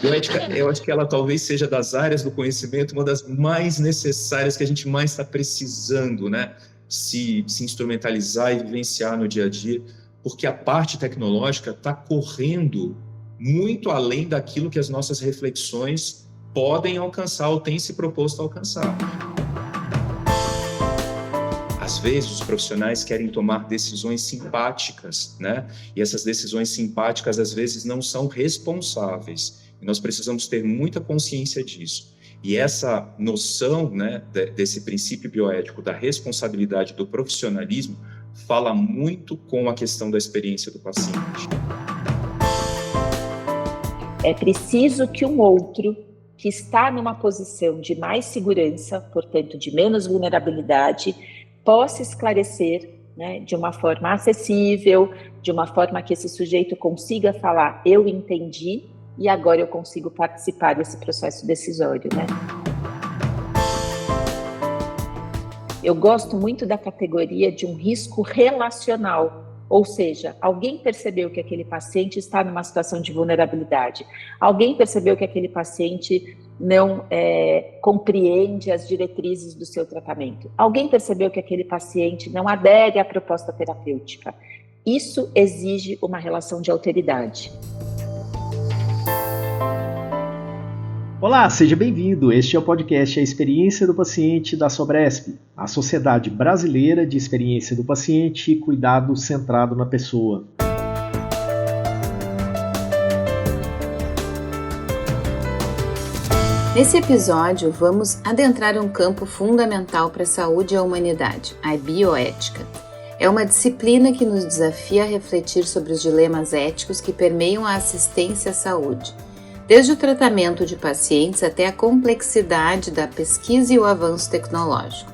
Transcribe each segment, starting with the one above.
Bioética, eu acho que ela talvez seja das áreas do conhecimento uma das mais necessárias que a gente mais está precisando, né? Se instrumentalizar e vivenciar no dia a dia, porque a parte tecnológica está correndo muito além daquilo que as nossas reflexões podem alcançar ou têm se proposto a alcançar. Às vezes, os profissionais querem tomar decisões simpáticas, né? E essas decisões simpáticas, às vezes, não são responsáveis. E nós precisamos ter muita consciência disso. E essa noção, né, desse princípio bioético da responsabilidade do profissionalismo fala muito com a questão da experiência do paciente. É preciso que um outro que está numa posição de mais segurança, portanto, de menos vulnerabilidade, possa esclarecer, né, de uma forma acessível, de uma forma que esse sujeito consiga falar, eu entendi e agora eu consigo participar desse processo decisório, né? Eu gosto muito da categoria de um risco relacional, ou seja, alguém percebeu que aquele paciente está numa situação de vulnerabilidade, alguém percebeu que aquele paciente não compreende as diretrizes do seu tratamento, alguém percebeu que aquele paciente não adere à proposta terapêutica. Isso exige uma relação de alteridade. Olá, seja bem-vindo. Este é o podcast A Experiência do Paciente da Sobresp, a Sociedade Brasileira de Experiência do Paciente e Cuidado Centrado na Pessoa. Nesse episódio, vamos adentrar um campo fundamental para a saúde e a humanidade, a bioética. É uma disciplina que nos desafia a refletir sobre os dilemas éticos que permeiam a assistência à saúde, desde o tratamento de pacientes até a complexidade da pesquisa e o avanço tecnológico.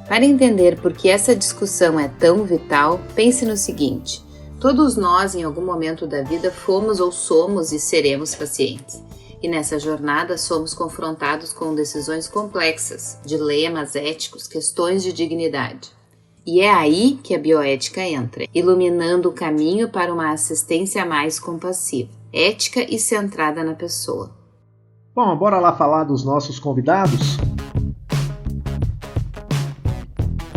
Para entender por que essa discussão é tão vital, pense no seguinte: todos nós, em algum momento da vida, fomos ou somos e seremos pacientes. E nessa jornada somos confrontados com decisões complexas, dilemas éticos, questões de dignidade. E é aí que a bioética entra, iluminando o caminho para uma assistência mais compassiva, ética e centrada na pessoa. Bom, bora lá falar dos nossos convidados?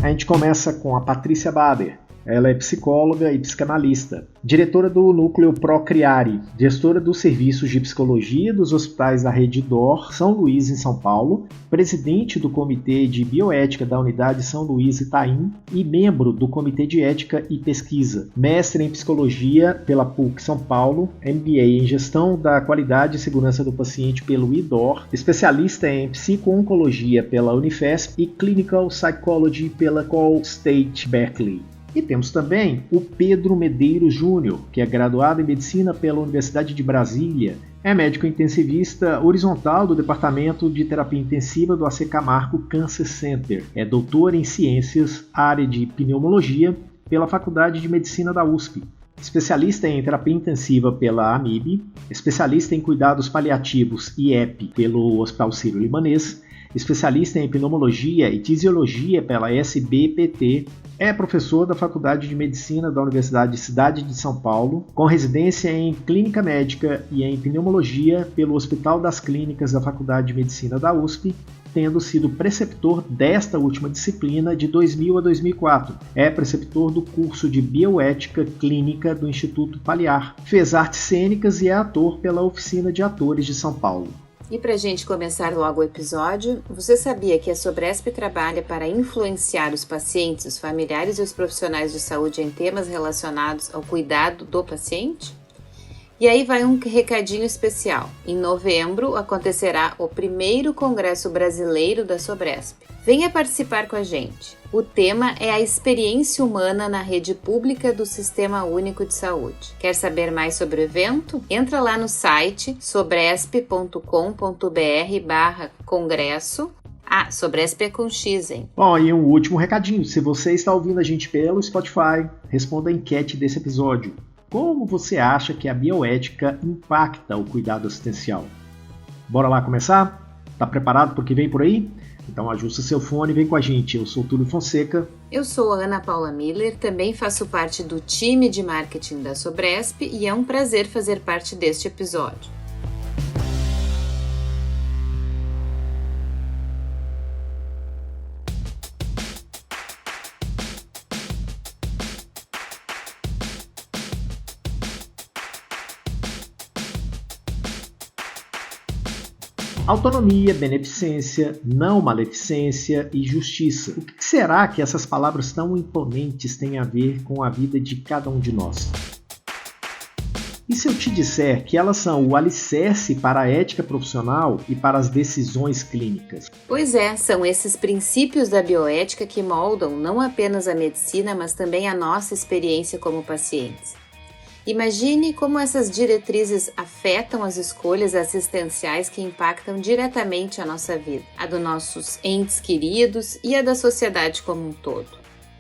A gente começa com a Patrícia Bader. Ela é psicóloga e psicanalista, diretora do Núcleo Procriare, gestora dos serviços de psicologia dos hospitais da Rede DOR São Luís, em São Paulo, presidente do Comitê de Bioética da Unidade São Luís Itaim e membro do Comitê de Ética e Pesquisa, mestre em Psicologia pela PUC São Paulo, MBA em Gestão da Qualidade e Segurança do Paciente pelo IDOR, especialista em Psico-Oncologia pela Unifesp e Clinical Psychology pela Cal State Berkeley. E temos também o Pedro Medeiros Júnior, que é graduado em Medicina pela Universidade de Brasília, é médico intensivista horizontal do Departamento de Terapia Intensiva do AC Camargo Cancer Center, é doutor em Ciências, área de Pneumologia, pela Faculdade de Medicina da USP, especialista em Terapia Intensiva pela AMIB, especialista em Cuidados Paliativos IEP pelo Hospital Sírio-Libanês, especialista em Pneumologia e Tisiologia pela SBPT, é professor da Faculdade de Medicina da Universidade Cidade de São Paulo, com residência em Clínica Médica e em Pneumologia pelo Hospital das Clínicas da Faculdade de Medicina da USP, tendo sido preceptor desta última disciplina de 2000 a 2004. É preceptor do curso de Bioética Clínica do Instituto Paliar. Fez artes cênicas e é ator pela Oficina de Atores de São Paulo. E para a gente começar logo o episódio, você sabia que a Sobresp trabalha para influenciar os pacientes, os familiares e os profissionais de saúde em temas relacionados ao cuidado do paciente? E aí vai um recadinho especial. Em novembro acontecerá o primeiro Congresso Brasileiro da Sobresp. Venha participar com a gente. O tema é a experiência humana na rede pública do Sistema Único de Saúde. Quer saber mais sobre o evento? Entra lá no site sobresp.com.br/congresso. Sobresp é com X, hein? Bom, e um último recadinho. Se você está ouvindo a gente pelo Spotify, responda a enquete desse episódio. Como você acha que a bioética impacta o cuidado assistencial? Bora lá começar? Tá preparado para o que vem por aí? Então ajusta seu fone e vem com a gente. Eu sou Túlio Fonseca. Eu sou a Ana Paula Miller, também faço parte do time de marketing da Sobresp e é um prazer fazer parte deste episódio. Autonomia, beneficência, não maleficência e justiça. O que será que essas palavras tão imponentes têm a ver com a vida de cada um de nós? E se eu te disser que elas são o alicerce para a ética profissional e para as decisões clínicas? Pois é, são esses princípios da bioética que moldam não apenas a medicina, mas também a nossa experiência como pacientes. Imagine como essas diretrizes afetam as escolhas assistenciais que impactam diretamente a nossa vida, a dos nossos entes queridos e a da sociedade como um todo.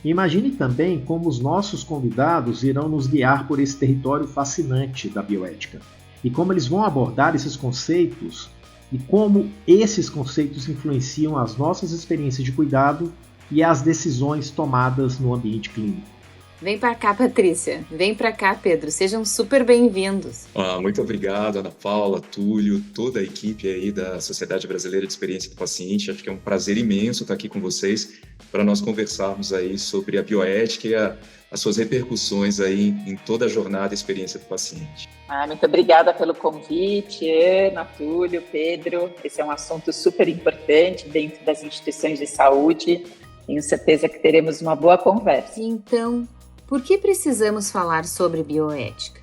Imagine também como os nossos convidados irão nos guiar por esse território fascinante da bioética e como eles vão abordar esses conceitos e como esses conceitos influenciam as nossas experiências de cuidado e as decisões tomadas no ambiente clínico. Vem para cá, Patrícia. Vem para cá, Pedro. Sejam super bem-vindos. Muito obrigado, Ana Paula, Túlio, toda a equipe aí da Sociedade Brasileira de Experiência do Paciente. Acho que é um prazer imenso estar aqui com vocês para nós conversarmos aí sobre a bioética e as suas repercussões aí em toda a jornada e experiência do paciente. Muito obrigada pelo convite, Ana, Túlio, Pedro. Esse é um assunto super importante dentro das instituições de saúde. Tenho certeza que teremos uma boa conversa. Então, por que precisamos falar sobre bioética?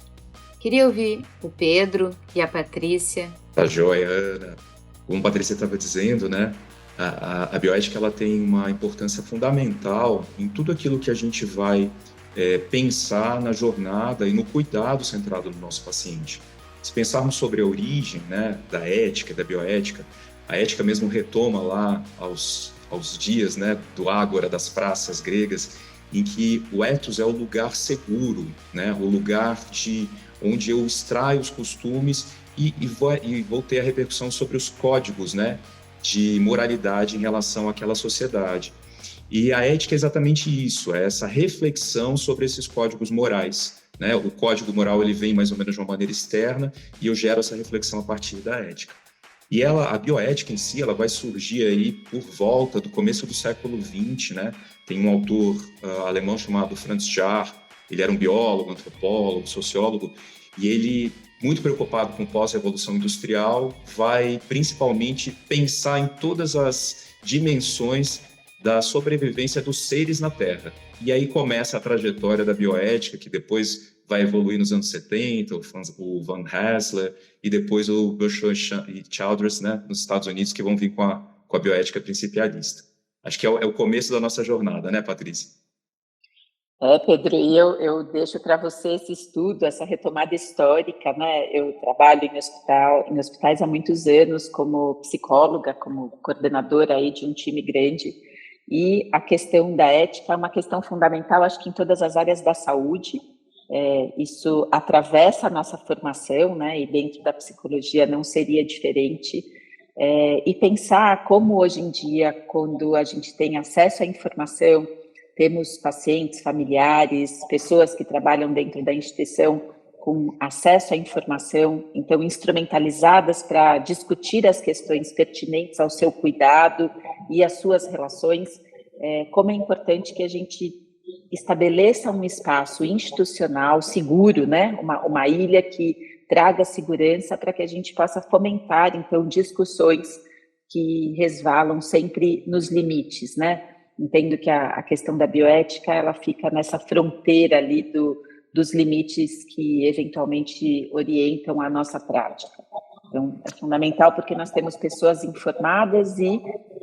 Queria ouvir o Pedro e a Patrícia. Tá joia, Ana. Como a Patrícia estava dizendo, né? A bioética ela tem uma importância fundamental em tudo aquilo que a gente vai pensar na jornada e no cuidado centrado no nosso paciente. Se pensarmos sobre a origem, né, da ética, da bioética, a ética mesmo retoma lá aos dias, né, do ágora, das praças gregas, em que o ethos é o lugar seguro, né, o lugar onde eu extraio os costumes e vou ter a repercussão sobre os códigos, né, de moralidade em relação àquela sociedade. E a ética é exatamente isso, é essa reflexão sobre esses códigos morais, né? O código moral ele vem mais ou menos de uma maneira externa e eu gero essa reflexão a partir da ética. E a bioética em si, ela vai surgir aí por volta do começo do século XX, né? Tem um autor alemão chamado Franz Jarr, ele era um biólogo, antropólogo, sociólogo, e ele, muito preocupado com pós-revolução industrial, vai principalmente pensar em todas as dimensões da sobrevivência dos seres na Terra. E aí começa a trajetória da bioética, que depois vai evoluir nos anos 70, o Van Hassler, e depois o Bushel e Childress, né, nos Estados Unidos, que vão vir com a bioética principialista. Acho que é o começo da nossa jornada, né, Patrícia? Pedro, e eu deixo para você esse estudo, essa retomada histórica, né? Eu trabalho em hospitais há muitos anos como psicóloga, como coordenadora aí de um time grande, e a questão da ética é uma questão fundamental, acho que em todas as áreas da saúde. Isso atravessa a nossa formação, né? E dentro da psicologia não seria diferente. E pensar como hoje em dia, quando a gente tem acesso à informação, temos pacientes, familiares, pessoas que trabalham dentro da instituição com acesso à informação, então instrumentalizadas para discutir as questões pertinentes ao seu cuidado e às suas relações, como é importante que a gente estabeleça um espaço institucional seguro, né? Uma ilha que traga segurança para que a gente possa fomentar, então, discussões que resvalam sempre nos limites, né? Entendo que a questão da bioética, ela fica nessa fronteira ali dos limites que eventualmente orientam a nossa prática. Então, é fundamental porque nós temos pessoas informadas e,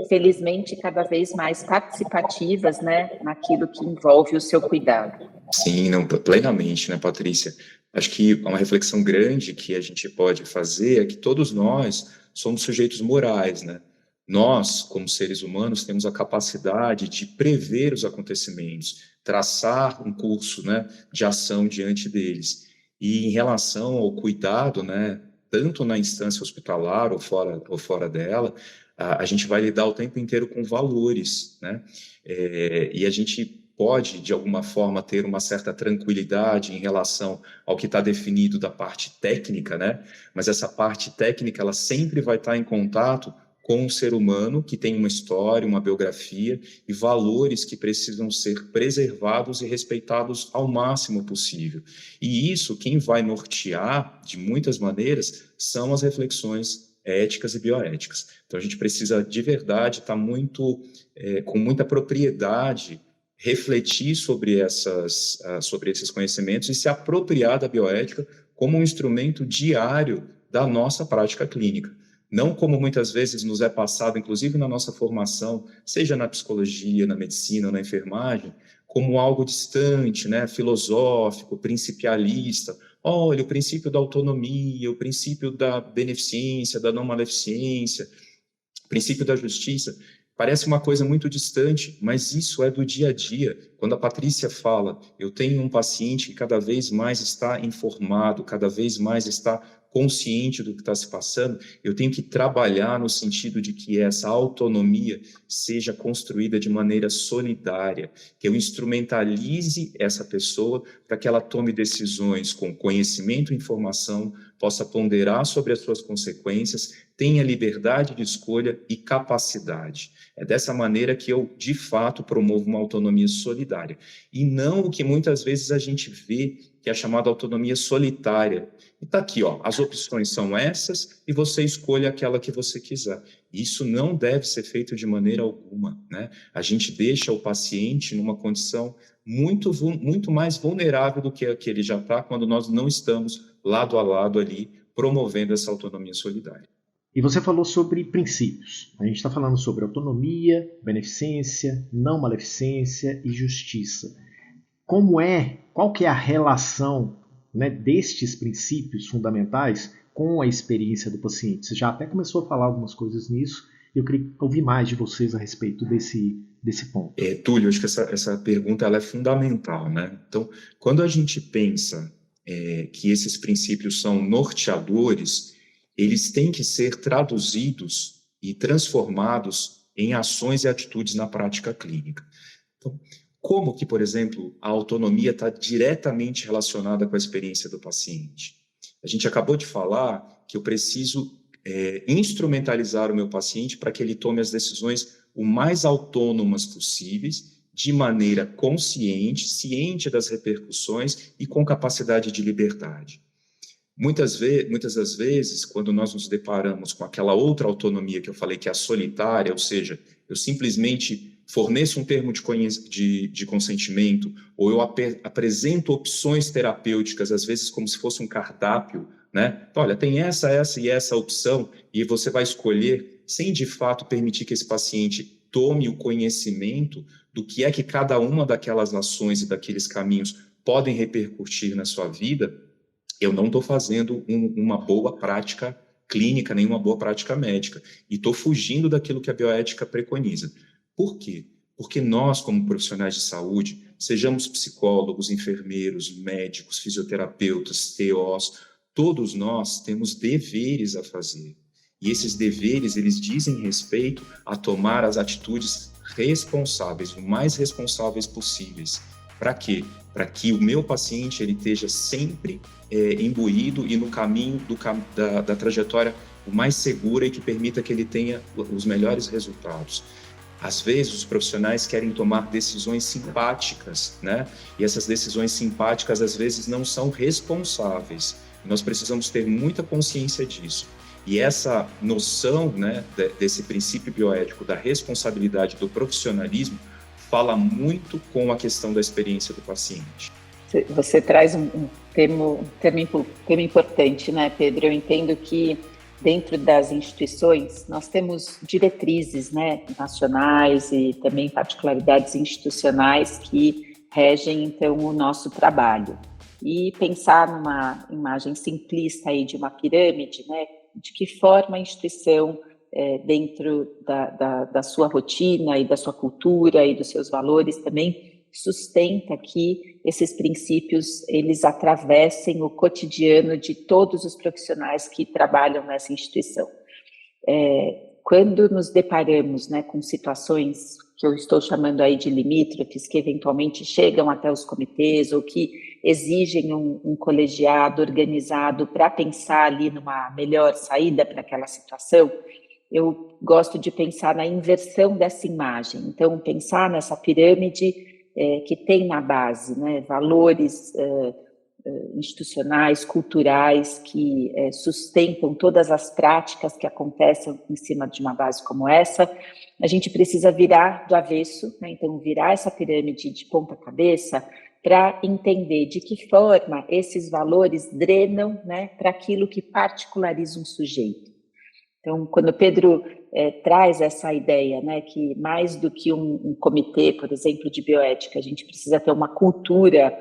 felizmente, cada vez mais participativas, né, naquilo que envolve o seu cuidado. Sim, não, plenamente, né, Patrícia? Acho que uma reflexão grande que a gente pode fazer é que todos nós somos sujeitos morais, né? Nós, como seres humanos, temos a capacidade de prever os acontecimentos, traçar um curso, né, de ação diante deles. E em relação ao cuidado, né, tanto na instância hospitalar ou fora dela, a gente vai lidar o tempo inteiro com valores, né? E a gente pode, de alguma forma, ter uma certa tranquilidade em relação ao que está definido da parte técnica, né? Mas essa parte técnica, ela sempre vai estar em contato com um ser humano que tem uma história, uma biografia e valores que precisam ser preservados e respeitados ao máximo possível. E isso, quem vai nortear, de muitas maneiras, são as reflexões éticas e bioéticas. Então, a gente precisa, de verdade, estar com muita propriedade, refletir sobre esses conhecimentos e se apropriar da bioética como um instrumento diário da nossa prática clínica. Não como muitas vezes nos é passado, inclusive na nossa formação, seja na psicologia, na medicina ou na enfermagem, como algo distante, né, filosófico, principialista. Olha, o princípio da autonomia, o princípio da beneficência, da não maleficência, o princípio da justiça. Parece uma coisa muito distante, mas isso é do dia a dia. Quando a Patrícia fala, eu tenho um paciente que cada vez mais está informado, cada vez mais está consciente do que está se passando, eu tenho que trabalhar no sentido de que essa autonomia seja construída de maneira solidária, que eu instrumentalize essa pessoa para que ela tome decisões com conhecimento e informação, possa ponderar sobre as suas consequências, tenha liberdade de escolha e capacidade. É dessa maneira que eu, de fato, promovo uma autonomia solidária. E não o que muitas vezes a gente vê, que é a chamada autonomia solitária. E está aqui, ó, as opções são essas e você escolhe aquela que você quiser. Isso não deve ser feito de maneira alguma, né? A gente deixa o paciente numa condição muito mais vulnerável do que a que ele já está quando nós não estamos lado a lado ali promovendo essa autonomia solidária. E você falou sobre princípios. A gente está falando sobre autonomia, beneficência, não maleficência e justiça. Qual que é a relação, né, destes princípios fundamentais com a experiência do paciente? Você já até começou a falar algumas coisas nisso, e eu queria ouvir mais de vocês a respeito desse ponto. Túlio, acho que essa pergunta ela é fundamental, né? Então, quando a gente pensa que esses princípios são norteadores, eles têm que ser traduzidos e transformados em ações e atitudes na prática clínica. Então, como que, por exemplo, a autonomia está diretamente relacionada com a experiência do paciente? A gente acabou de falar que eu preciso instrumentalizar o meu paciente para que ele tome as decisões o mais autônomas possíveis, de maneira consciente, ciente das repercussões e com capacidade de liberdade. Muitas das vezes, quando nós nos deparamos com aquela outra autonomia que eu falei que é a solitária, ou seja, eu simplesmente forneço um termo de consentimento, ou eu apresento opções terapêuticas, às vezes como se fosse um cardápio, né? Então, olha, tem essa e essa opção, e você vai escolher, sem de fato permitir que esse paciente tome o conhecimento do que é que cada uma daquelas ações e daqueles caminhos podem repercutir na sua vida. Eu não estou fazendo uma boa prática clínica, nem uma boa prática médica, e estou fugindo daquilo que a bioética preconiza. Por quê? Porque nós, como profissionais de saúde, sejamos psicólogos, enfermeiros, médicos, fisioterapeutas, TOs, todos nós temos deveres a fazer. E esses deveres, eles dizem respeito a tomar as atitudes responsáveis, o mais responsáveis possíveis. Para quê? Para que o meu paciente ele esteja sempre imbuído e no caminho da trajetória o mais segura e que permita que ele tenha os melhores resultados. Às vezes, os profissionais querem tomar decisões simpáticas, né? E essas decisões simpáticas, às vezes, não são responsáveis. Nós precisamos ter muita consciência disso. E essa noção, né, desse princípio bioético da responsabilidade do profissionalismo fala muito com a questão da experiência do paciente. Você traz um termo importante, né, Pedro? Eu entendo que dentro das instituições nós temos diretrizes, né, nacionais e também particularidades institucionais que regem, então, o nosso trabalho. E pensar numa imagem simplista aí de uma pirâmide, né, de que forma a instituição, dentro da sua rotina e da sua cultura e dos seus valores também, sustenta que esses princípios eles atravessem o cotidiano de todos os profissionais que trabalham nessa instituição. Quando nos deparamos, né, com situações que eu estou chamando aí de limítrofes, que eventualmente chegam até os comitês ou que exigem um colegiado organizado para pensar ali numa melhor saída para aquela situação, eu gosto de pensar na inversão dessa imagem. Então, pensar nessa pirâmide que tem na base, né, valores institucionais, culturais, que sustentam todas as práticas que acontecem em cima de uma base como essa. A gente precisa virar do avesso, né? Então virar essa pirâmide de ponta cabeça para entender de que forma esses valores drenam, né, para aquilo que particulariza um sujeito. Então, quando o Pedro traz essa ideia, né, que mais do que um comitê, por exemplo, de bioética, a gente precisa ter uma cultura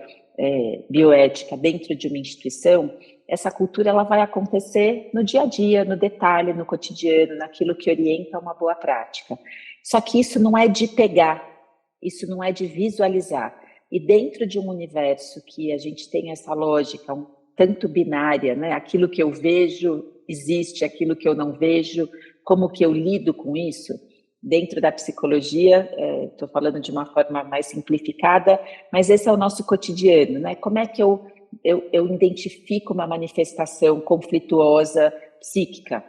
bioética dentro de uma instituição, essa cultura ela vai acontecer no dia a dia, no detalhe, no cotidiano, naquilo que orienta uma boa prática. Só que isso não é de pegar, isso não é de visualizar. E dentro de um universo que a gente tem essa lógica um tanto binária, né, aquilo que eu vejo existe, aquilo que eu não vejo, como que eu lido com isso? Dentro da psicologia, estou falando de uma forma mais simplificada, mas esse é o nosso cotidiano, né? Como é que eu identifico uma manifestação conflituosa psíquica?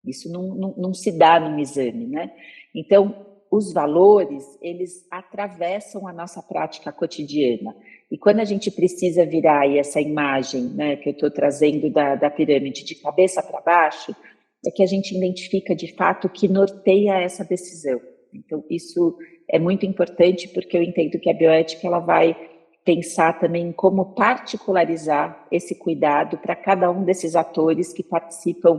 Isso não se dá num exame, né? Então, os valores, eles atravessam a nossa prática cotidiana. E quando a gente precisa virar aí essa imagem, né, que eu estou trazendo da pirâmide de cabeça para baixo, é que a gente identifica de fato o que norteia essa decisão. Então, isso é muito importante porque eu entendo que a bioética ela vai pensar também em como particularizar esse cuidado para cada um desses atores que participam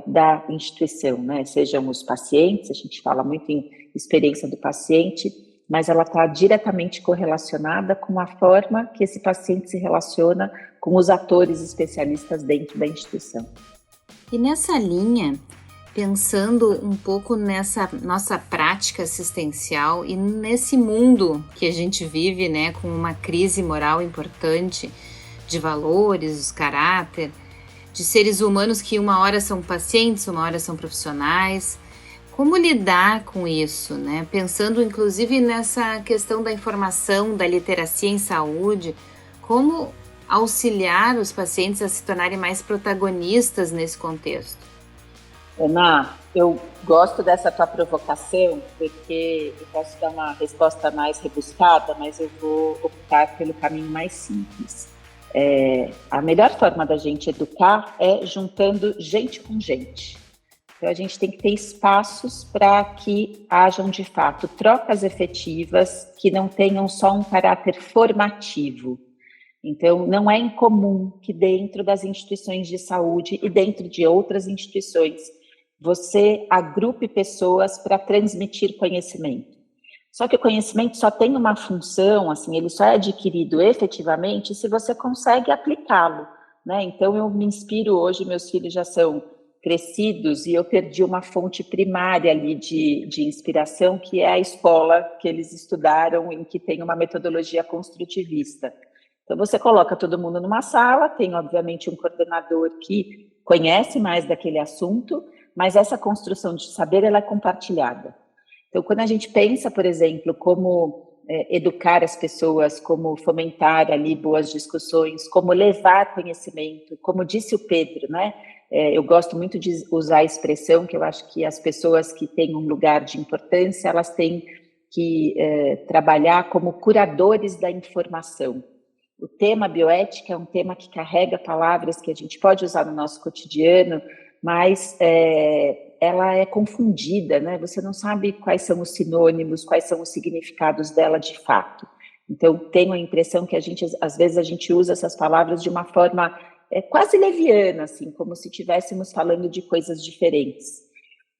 da instituição, né? Sejam os pacientes, a gente fala muito em experiência do paciente, mas ela está diretamente correlacionada com a forma que esse paciente se relaciona com os atores especialistas dentro da instituição. E nessa linha, pensando um pouco nessa nossa prática assistencial e nesse mundo que a gente vive, né, com uma crise moral importante de valores, de caráter, de seres humanos que uma hora são pacientes, uma hora são profissionais. Como lidar com isso, né? Pensando inclusive nessa questão da informação, da literacia em saúde, como auxiliar os pacientes a se tornarem mais protagonistas nesse contexto? Ana, eu gosto dessa tua provocação, porque eu posso dar uma resposta mais rebuscada, mas eu vou optar pelo caminho mais simples. A melhor forma da gente educar é juntando gente com gente. Então, a gente tem que ter espaços para que hajam, de fato, trocas efetivas que não tenham só um caráter formativo. Então, não é incomum que dentro das instituições de saúde e dentro de outras instituições, você agrupe pessoas para transmitir conhecimento. Só que o conhecimento só tem uma função, assim, ele só é adquirido efetivamente se você consegue aplicá-lo, né? Então, eu me inspiro hoje, meus filhos já são crescidos e eu perdi uma fonte primária ali de inspiração, que é a escola que eles estudaram, em que tem uma metodologia construtivista. Então, você coloca todo mundo numa sala, tem, obviamente, um coordenador que conhece mais daquele assunto, mas essa construção de saber, ela é compartilhada. Então, quando a gente pensa, por exemplo, como educar as pessoas, como fomentar ali boas discussões, como levar conhecimento, como disse o Pedro, né? Eu gosto muito de usar a expressão que eu acho que as pessoas que têm um lugar de importância, elas têm que trabalhar como curadores da informação. O tema bioética é um tema que carrega palavras que a gente pode usar no nosso cotidiano, mas ela é confundida, né? Você não sabe quais são os sinônimos, quais são os significados dela de fato. Então, tenho a impressão que às vezes a gente usa essas palavras de uma forma quase leviana, assim, como se estivéssemos falando de coisas diferentes.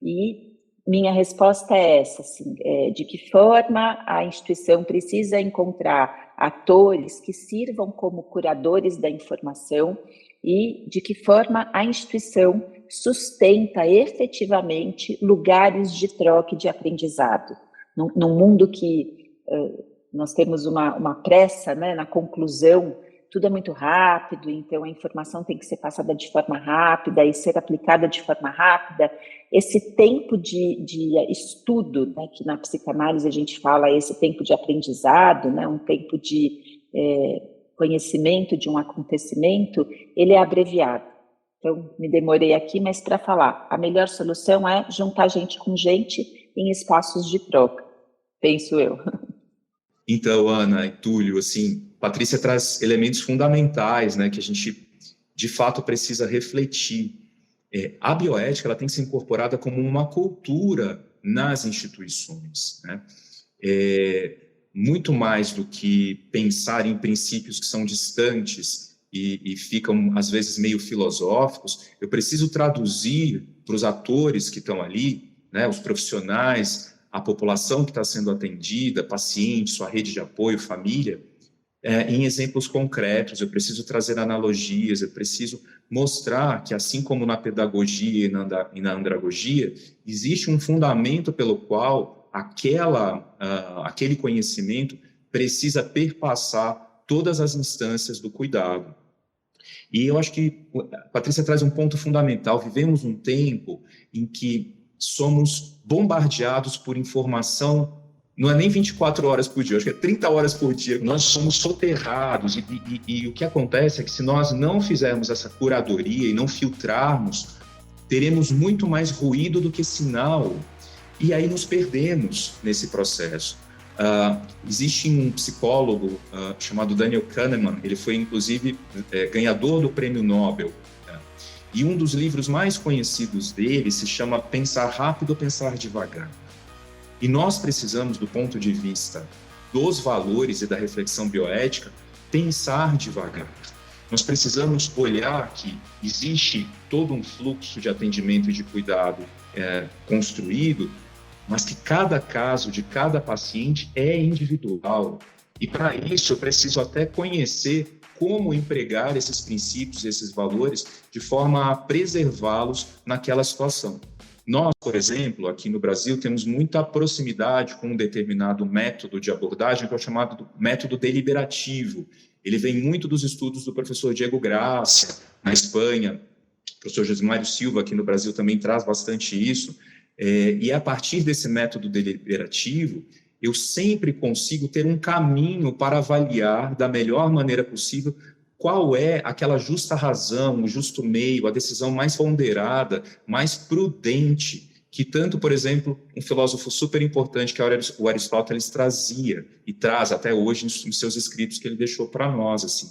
E minha resposta é essa, assim, de que forma a instituição precisa encontrar atores que sirvam como curadores da informação e de que forma a instituição sustenta efetivamente lugares de troca e de aprendizado. Num mundo que nós temos uma pressa, né, na conclusão, tudo é muito rápido, então a informação tem que ser passada de forma rápida e ser aplicada de forma rápida. Esse tempo de estudo, né, que na psicanálise a gente fala, esse tempo de aprendizado, né, um tempo de conhecimento de um acontecimento, ele é abreviado. Então, me demorei aqui, mas para falar, a melhor solução é juntar gente com gente em espaços de troca, penso eu. Então, Ana e Túlio, assim, Patrícia traz elementos fundamentais, né, que a gente, de fato, precisa refletir. A bioética ela tem que ser incorporada como uma cultura nas instituições, né? Muito mais do que pensar em princípios que são distantes e ficam, às vezes, meio filosóficos, eu preciso traduzir para os atores que estão ali, né, os profissionais, a população que está sendo atendida, paciente, sua rede de apoio, família, em exemplos concretos. Eu preciso trazer analogias, eu preciso mostrar que, assim como na pedagogia e na andragogia, existe um fundamento pelo qual aquele conhecimento precisa perpassar todas as instâncias do cuidado. E eu acho que a Patrícia traz um ponto fundamental. Vivemos um tempo em que somos bombardeados por informação, não é nem 24 horas por dia, acho que é 30 horas por dia. Nós somos soterrados e o que acontece é que, se nós não fizermos essa curadoria e não filtrarmos, teremos muito mais ruído do que sinal, e aí nos perdemos nesse processo. Existe um psicólogo chamado Daniel Kahneman, ele foi inclusive ganhador do Prêmio Nobel, e um dos livros mais conhecidos dele se chama Pensar Rápido ou Pensar Devagar. E nós precisamos, do ponto de vista dos valores e da reflexão bioética, pensar devagar. Nós precisamos olhar que existe todo um fluxo de atendimento e de cuidado construído, mas que cada caso de cada paciente é individual. E para isso eu preciso até conhecer como empregar esses princípios, esses valores, de forma a preservá-los naquela situação. Nós, por exemplo, aqui no Brasil, temos muita proximidade com um determinado método de abordagem, que é o chamado método deliberativo. Ele vem muito dos estudos do professor Diego Graça, na Espanha. O professor Josimário Silva, aqui no Brasil, também traz bastante isso. E a partir desse método deliberativo, eu sempre consigo ter um caminho para avaliar da melhor maneira possível qual é aquela justa razão, o justo meio, a decisão mais ponderada, mais prudente, que tanto, por exemplo, um filósofo super importante, que é o Aristóteles, trazia e traz até hoje nos seus escritos que ele deixou para nós. Assim.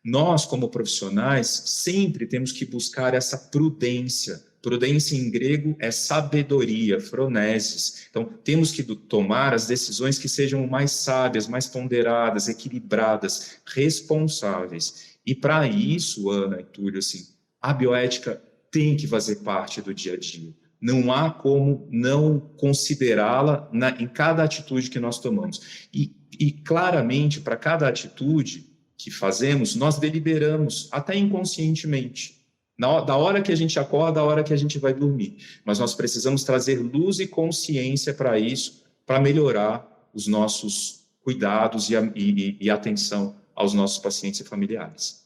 Nós, como profissionais, sempre temos que buscar essa prudência. Prudência em grego é sabedoria, phronesis. Então, temos que tomar as decisões que sejam mais sábias, mais ponderadas, equilibradas, responsáveis. E para isso, Ana e Túlio, assim, a bioética tem que fazer parte do dia a dia. Não há como não considerá-la em cada atitude que nós tomamos. E claramente, para cada atitude que fazemos, nós deliberamos, até inconscientemente. Da hora que a gente acorda, da hora que a gente vai dormir. Mas nós precisamos trazer luz e consciência para isso, para melhorar os nossos cuidados e atenção aos nossos pacientes e familiares.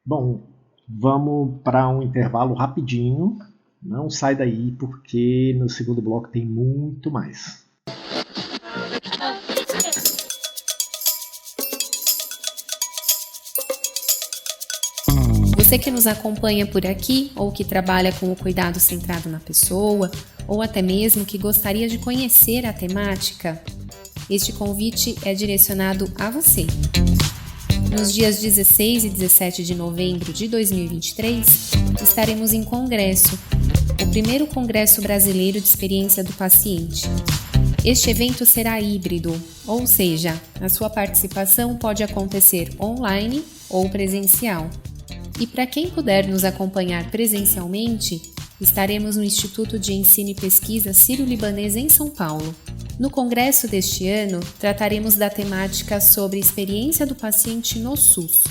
Bom, vamos para um intervalo rapidinho. Não sai daí, porque no segundo bloco tem muito mais. Você que nos acompanha por aqui, ou que trabalha com o cuidado centrado na pessoa, ou até mesmo que gostaria de conhecer a temática, este convite é direcionado a você. Nos dias 16 e 17 de novembro de 2023, estaremos em congresso, o primeiro Congresso Brasileiro de Experiência do Paciente. Este evento será híbrido, ou seja, a sua participação pode acontecer online ou presencial. E para quem puder nos acompanhar presencialmente, estaremos no Instituto de Ensino e Pesquisa Sírio-Libanês em São Paulo. No congresso deste ano, trataremos da temática sobre experiência do paciente no SUS,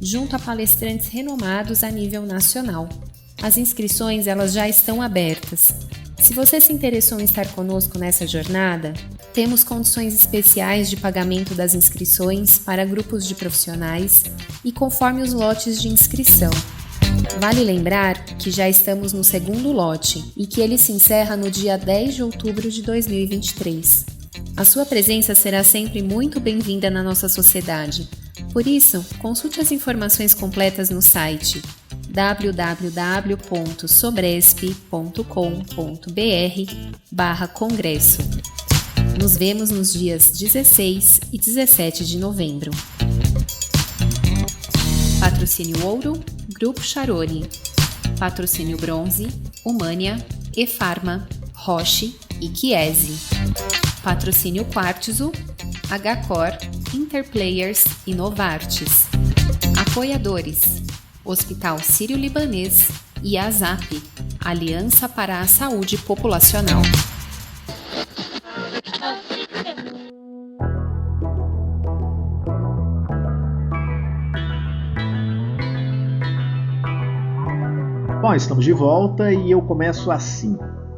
junto a palestrantes renomados a nível nacional. As inscrições elas já estão abertas. Se você se interessou em estar conosco nessa jornada, temos condições especiais de pagamento das inscrições para grupos de profissionais e conforme os lotes de inscrição. Vale lembrar que já estamos no segundo lote e que ele se encerra no dia 10 de outubro de 2023. A sua presença será sempre muito bem-vinda na nossa sociedade. Por isso, consulte as informações completas no site www.sobresp.com.br/congresso. Nos vemos nos dias 16 e 17 de novembro. Patrocínio Ouro, Grupo Charoni. Patrocínio Bronze, Humania, Efarma, Roche e Chiesi. Patrocínio Quartzo, HCor, Interplayers e Novartis. Apoiadores: Hospital Sírio-Libanês e ASAP, Aliança para a Saúde Populacional. Bom, estamos de volta e eu começo assim.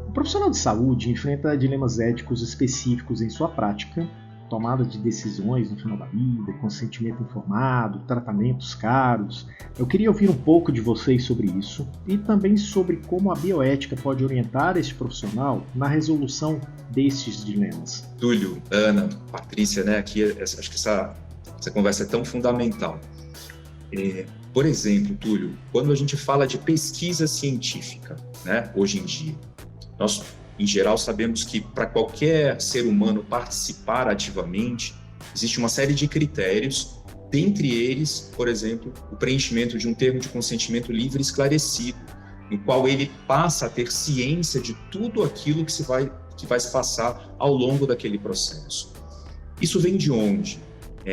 O profissional de saúde enfrenta dilemas éticos específicos em sua prática, tomada de decisões no final da vida, consentimento informado, tratamentos caros. Eu queria ouvir um pouco de vocês sobre isso e também sobre como a bioética pode orientar este profissional na resolução destes dilemas. Túlio, Ana, Patrícia, né? Aqui acho que essa conversa é tão fundamental. Por exemplo, Túlio, quando a gente fala de pesquisa científica, né, hoje em dia, nós, em geral, sabemos que para qualquer ser humano participar ativamente, existe uma série de critérios, dentre eles, por exemplo, o preenchimento de um termo de consentimento livre e esclarecido, no qual ele passa a ter ciência de tudo aquilo que vai se passar ao longo daquele processo. Isso vem de onde?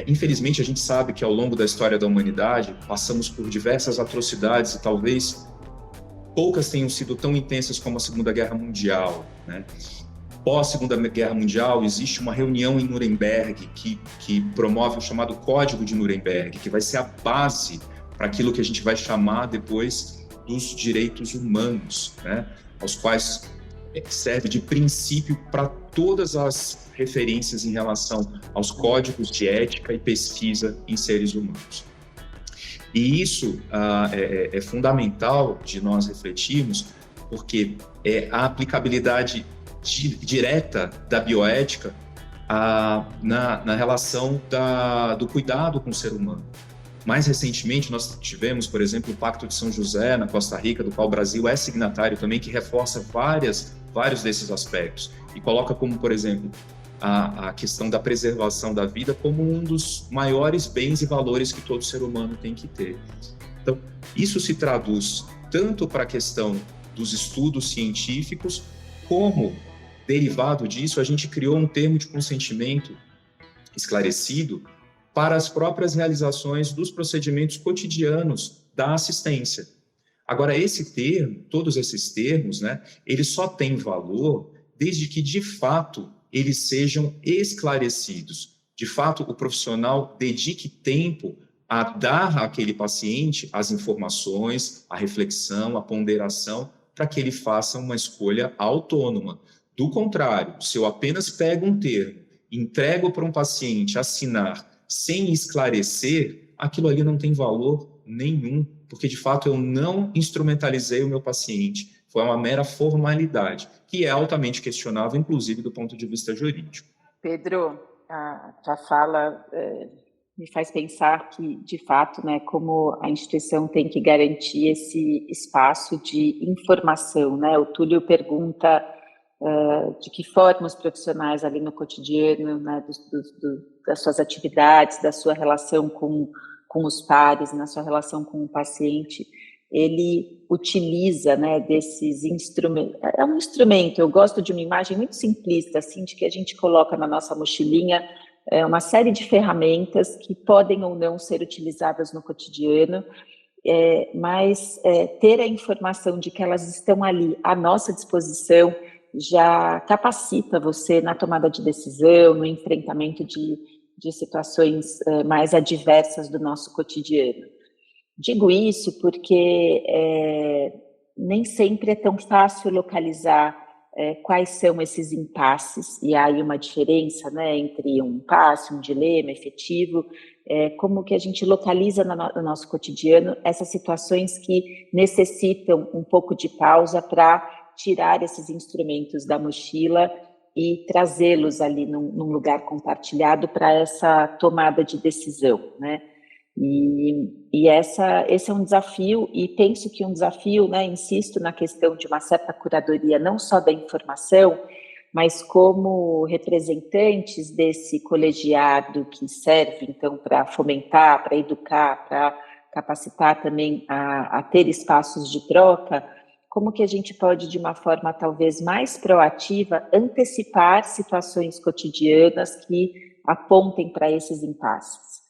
Infelizmente, a gente sabe que ao longo da história da humanidade, passamos por diversas atrocidades e talvez poucas tenham sido tão intensas como a Segunda Guerra Mundial, né? Pós-Segunda Guerra Mundial, existe uma reunião em Nuremberg que promove o chamado Código de Nuremberg, que vai ser a base para aquilo que a gente vai chamar depois dos direitos humanos, né? Aos quais serve de princípio para todas as referências em relação aos códigos de ética e pesquisa em seres humanos. E isso é fundamental de nós refletirmos, porque a aplicabilidade direta da bioética na relação do cuidado com o ser humano. Mais recentemente, nós tivemos, por exemplo, o Pacto de São José, na Costa Rica, do qual o Brasil é signatário também, que reforça vários desses aspectos e coloca como, por exemplo, a questão da preservação da vida como um dos maiores bens e valores que todo ser humano tem que ter. Então, isso se traduz tanto para a questão dos estudos científicos, como, derivado disso, a gente criou um termo de consentimento esclarecido para as próprias realizações dos procedimentos cotidianos da assistência. Agora, todos esses termos, né, eles só têm valor desde que, de fato, eles sejam esclarecidos. De fato, o profissional dedique tempo a dar àquele paciente as informações, a reflexão, a ponderação, para que ele faça uma escolha autônoma. Do contrário, se eu apenas pego um termo, entrego para um paciente assinar sem esclarecer, aquilo ali não tem valor nenhum, porque de fato eu não instrumentalizei o meu paciente. Foi uma mera formalidade, que é altamente questionável, inclusive do ponto de vista jurídico. Pedro, a tua fala me faz pensar que, de fato, né, como a instituição tem que garantir esse espaço de informação, né? O Túlio pergunta de que forma os profissionais ali no cotidiano, né, das suas atividades, da sua relação com os pares, na sua relação com o paciente, ele utiliza, né, desses instrumentos. É um instrumento, eu gosto de uma imagem muito simplista, assim, de que a gente coloca na nossa mochilinha uma série de ferramentas que podem ou não ser utilizadas no cotidiano, mas ter a informação de que elas estão ali à nossa disposição já capacita você na tomada de decisão, no enfrentamento de situações mais adversas do nosso cotidiano. Digo isso porque nem sempre é tão fácil localizar quais são esses impasses, e há aí uma diferença, né, entre um impasse, um dilema efetivo, como que a gente localiza no nosso cotidiano essas situações que necessitam um pouco de pausa para tirar esses instrumentos da mochila e trazê-los ali num lugar compartilhado para essa tomada de decisão, né? E esse é um desafio, e penso que um desafio, né, insisto na questão de uma certa curadoria, não só da informação, mas como representantes desse colegiado que serve, então, para fomentar, para educar, para capacitar também a ter espaços de troca, como que a gente pode, de uma forma talvez mais proativa, antecipar situações cotidianas que apontem para esses impasses.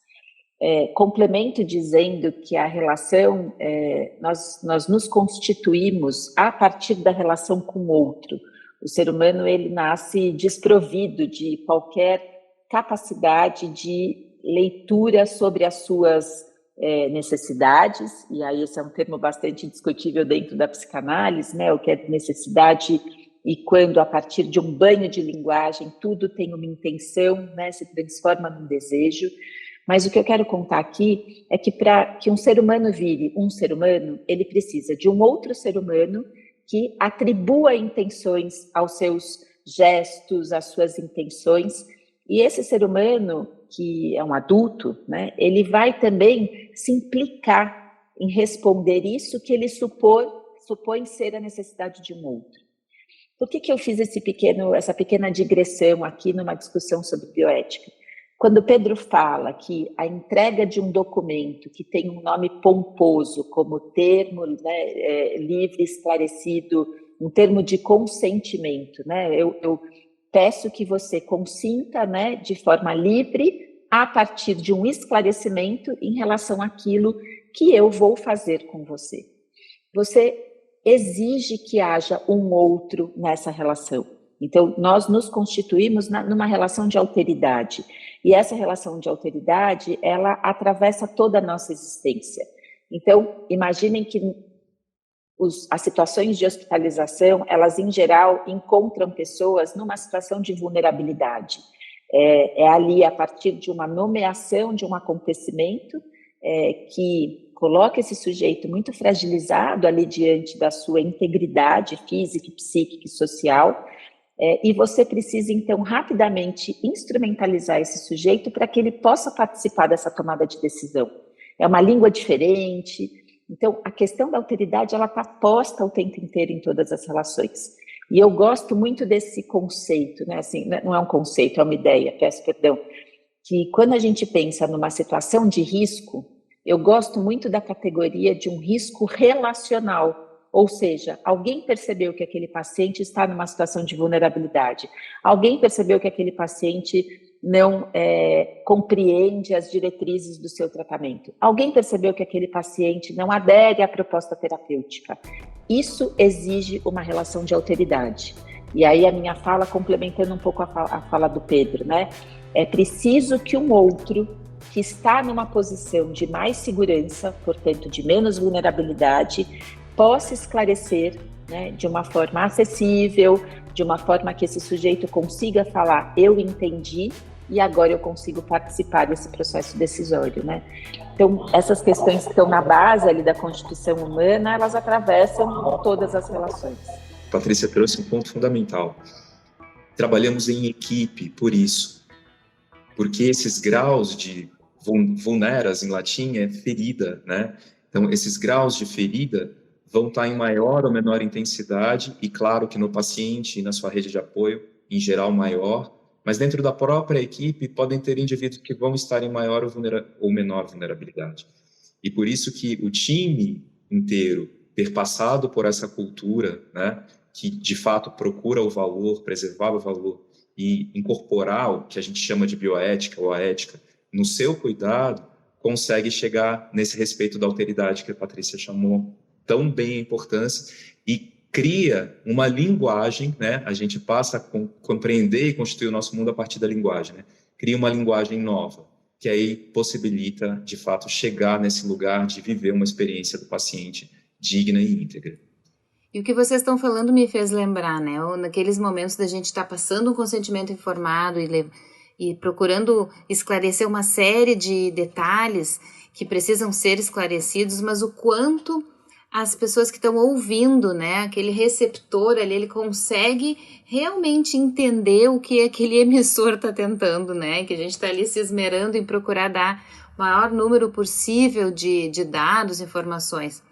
Complemento dizendo que a relação, nós nos constituímos a partir da relação com o outro. O ser humano, ele nasce desprovido de qualquer capacidade de leitura sobre as suas necessidades, e aí esse é um termo bastante discutível dentro da psicanálise, né? O que é necessidade e quando, a partir de um banho de linguagem, tudo tem uma intenção, né? Se transforma num desejo. Mas o que eu quero contar aqui é que para que um ser humano vire um ser humano, ele precisa de um outro ser humano que atribua intenções aos seus gestos, às suas intenções, e esse ser humano, que é um adulto, né, ele vai também se implicar em responder isso que ele supõe ser a necessidade de um outro. Por que eu fiz essa pequena digressão aqui numa discussão sobre bioética? Quando Pedro fala que a entrega de um documento que tem um nome pomposo, como termo, né, livre, esclarecido, um termo de consentimento, né, eu peço que você consinta, né, de forma livre, a partir de um esclarecimento em relação àquilo que eu vou fazer com você. Você exige que haja um outro nessa relação. Então, nós nos constituímos numa relação de alteridade. E essa relação de alteridade, ela atravessa toda a nossa existência. Então, imaginem que as situações de hospitalização, elas, em geral, encontram pessoas numa situação de vulnerabilidade. É ali, a partir de uma nomeação de um acontecimento que coloca esse sujeito muito fragilizado ali diante da sua integridade física, psíquica e social, e você precisa, então, rapidamente instrumentalizar esse sujeito para que ele possa participar dessa tomada de decisão. É uma língua diferente. Então, a questão da alteridade, ela está posta o tempo inteiro em todas as relações. E eu gosto muito desse conceito, né? Assim, não é um conceito, é uma ideia, peço perdão, que quando a gente pensa numa situação de risco, eu gosto muito da categoria de um risco relacional. Ou seja, alguém percebeu que aquele paciente está numa situação de vulnerabilidade, alguém percebeu que aquele paciente não compreende as diretrizes do seu tratamento, alguém percebeu que aquele paciente não adere à proposta terapêutica. Isso exige uma relação de alteridade. E aí a minha fala, complementando um pouco a fala do Pedro, né? É preciso que um outro que está numa posição de mais segurança, portanto de menos vulnerabilidade, possa esclarecer, né, de uma forma acessível, de uma forma que esse sujeito consiga falar, eu entendi e agora eu consigo participar desse processo decisório, né? Então, essas questões que estão na base ali da constituição humana, elas atravessam todas as relações. Patrícia trouxe um ponto fundamental. Trabalhamos em equipe por isso, porque esses graus de vulneras em latim é ferida, né? Então, esses graus de ferida vão estar em maior ou menor intensidade, e claro que no paciente e na sua rede de apoio, em geral, maior, mas dentro da própria equipe podem ter indivíduos que vão estar em maior ou menor vulnerabilidade. E por isso que o time inteiro ter passado por essa cultura, né, que de fato procura o valor, preservar o valor e incorporar o que a gente chama de bioética ou a ética no seu cuidado, consegue chegar nesse respeito da alteridade que a Patrícia chamou tão bem a importância e cria uma linguagem, né? A gente passa a compreender e constituir o nosso mundo a partir da linguagem, né? Cria uma linguagem nova, que aí possibilita, de fato, chegar nesse lugar de viver uma experiência do paciente digna e íntegra. E o que vocês estão falando me fez lembrar, né? Naqueles momentos da gente estar passando um consentimento informado e procurando esclarecer uma série de detalhes que precisam ser esclarecidos, mas o quanto as pessoas que estão ouvindo, né, aquele receptor ali, ele consegue realmente entender o que aquele emissor está tentando, né, que a gente está ali se esmerando em procurar dar o maior número possível de dados, informações.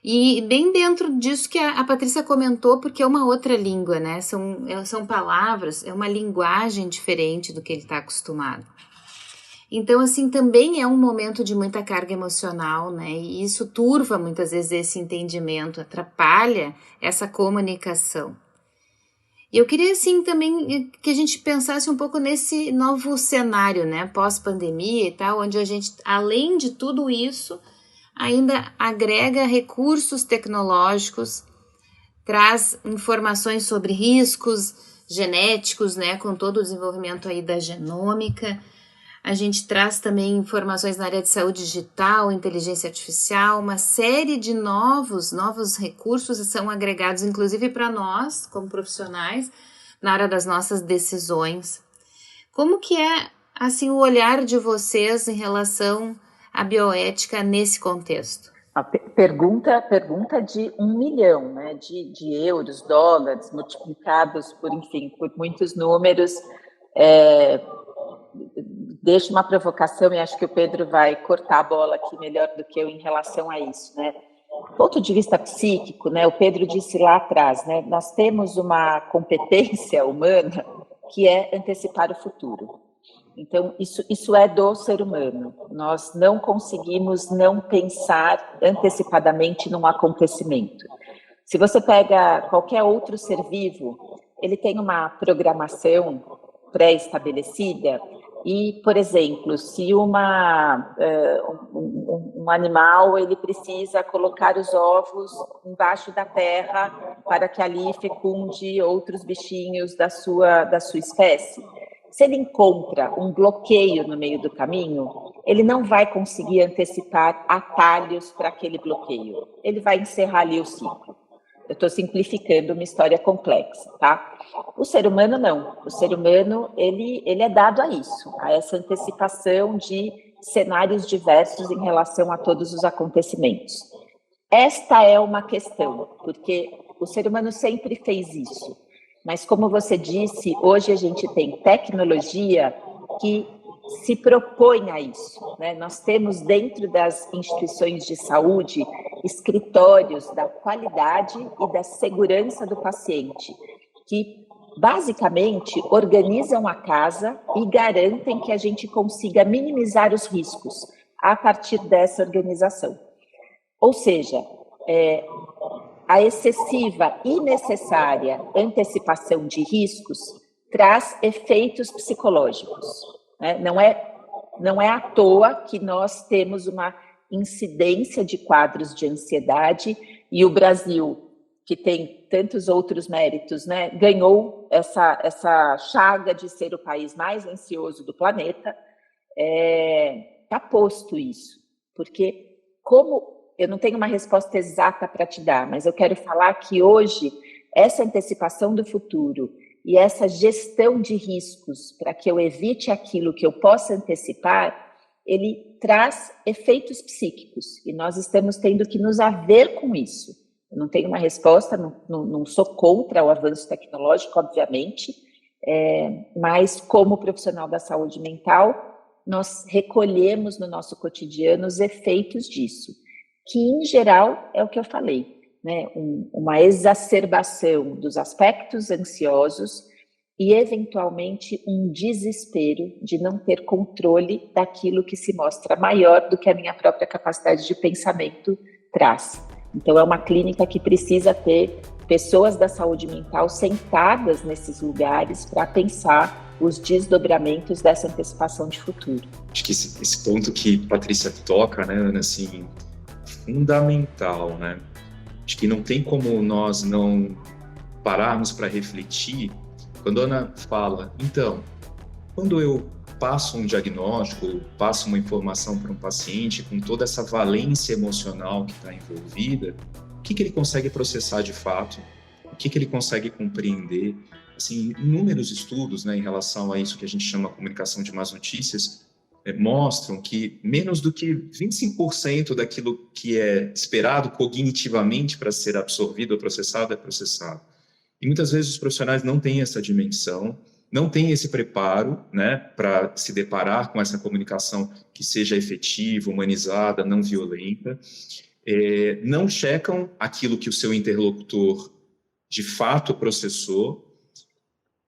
E bem dentro disso que a Patrícia comentou, porque é uma outra língua, né? São palavras, é uma linguagem diferente do que ele está acostumado. Então, assim, também é um momento de muita carga emocional, né? E isso turva muitas vezes esse entendimento, atrapalha essa comunicação. E eu queria, assim, também que a gente pensasse um pouco nesse novo cenário, né? Pós-pandemia e tal, onde a gente, além de tudo isso, ainda agrega recursos tecnológicos, traz informações sobre riscos genéticos, né? Com todo o desenvolvimento aí da genômica. A gente traz também informações na área de saúde digital, inteligência artificial, uma série de novos recursos são agregados, inclusive para nós, como profissionais, na hora das nossas decisões. Como que é, assim, o olhar de vocês em relação à bioética nesse contexto? A pergunta de 1 milhão, né, de euros, dólares, multiplicados por, enfim, por muitos números. Deixo uma provocação e acho que o Pedro vai cortar a bola aqui melhor do que eu em relação a isso, né? Do ponto de vista psíquico, né, o Pedro disse lá atrás, né, nós temos uma competência humana que é antecipar o futuro. Então, isso é do ser humano. Nós não conseguimos não pensar antecipadamente num acontecimento. Se você pega qualquer outro ser vivo, ele tem uma programação pré-estabelecida e, por exemplo, se um animal ele precisa colocar os ovos embaixo da terra para que ali fecunde outros bichinhos da sua espécie, se ele encontra um bloqueio no meio do caminho, ele não vai conseguir antecipar atalhos para aquele bloqueio. Ele vai encerrar ali o ciclo. Eu estou simplificando uma história complexa, tá? O ser humano não. O ser humano, ele é dado a isso, a essa antecipação de cenários diversos em relação a todos os acontecimentos. Esta é uma questão, porque o ser humano sempre fez isso. Mas, como você disse, hoje a gente tem tecnologia que se propõe a isso, né? Nós temos dentro das instituições de saúde escritórios da qualidade e da segurança do paciente, que basicamente organizam a casa e garantem que a gente consiga minimizar os riscos a partir dessa organização. Ou seja, a excessiva e necessária antecipação de riscos traz efeitos psicológicos. Não é à toa que nós temos uma incidência de quadros de ansiedade e o Brasil, que tem tantos outros méritos, né, ganhou essa chaga de ser o país mais ansioso do planeta. Está posto isso, porque eu não tenho uma resposta exata para te dar, mas eu quero falar que hoje essa antecipação do futuro e essa gestão de riscos para que eu evite aquilo que eu possa antecipar, ele traz efeitos psíquicos e nós estamos tendo que nos haver com isso. Eu não tenho uma resposta, não sou contra o avanço tecnológico, obviamente, mas como profissional da saúde mental, nós recolhemos no nosso cotidiano os efeitos disso, que em geral é o que eu falei, né? Uma exacerbação dos aspectos ansiosos e, eventualmente, um desespero de não ter controle daquilo que se mostra maior do que a minha própria capacidade de pensamento traz. Então, é uma clínica que precisa ter pessoas da saúde mental sentadas nesses lugares para pensar os desdobramentos dessa antecipação de futuro. Acho que esse ponto que Patrícia toca, né, Ana, assim, fundamental, né? Acho que não tem como nós não pararmos para refletir quando a Ana fala, então, quando eu passo um diagnóstico, passo uma informação para um paciente com toda essa valência emocional que está envolvida, o que ele consegue processar de fato? O que ele consegue compreender? Assim, inúmeros estudos, né, em relação a isso que a gente chama de comunicação de más notícias, mostram que menos do que 25% daquilo que é esperado cognitivamente para ser absorvido ou processado é processado. E muitas vezes os profissionais não têm essa dimensão, não têm esse preparo, né, para se deparar com essa comunicação que seja efetiva, humanizada, não violenta. não checam aquilo que o seu interlocutor de fato processou,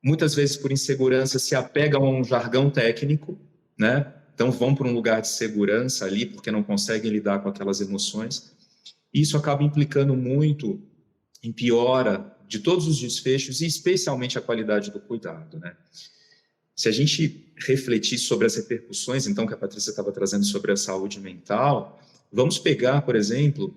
muitas vezes por insegurança se apegam a um jargão técnico, né? Então vão para um lugar de segurança ali porque não conseguem lidar com aquelas emoções. Isso acaba implicando muito em piora de todos os desfechos e especialmente a qualidade do cuidado, né? Se a gente refletir sobre as repercussões, então, que a Patrícia estava trazendo sobre a saúde mental, vamos pegar, por exemplo,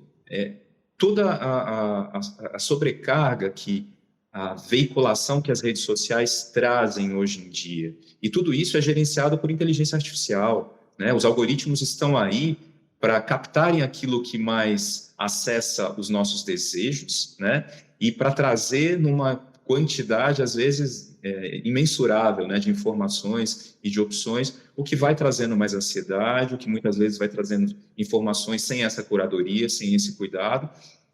toda a sobrecarga que a veiculação que as redes sociais trazem hoje em dia. E tudo isso é gerenciado por inteligência artificial, né? Os algoritmos estão aí para captarem aquilo que mais acessa os nossos desejos, né? E para trazer numa quantidade, às vezes, imensurável, né, de informações e de opções, o que vai trazendo mais ansiedade, o que muitas vezes vai trazendo informações sem essa curadoria, sem esse cuidado,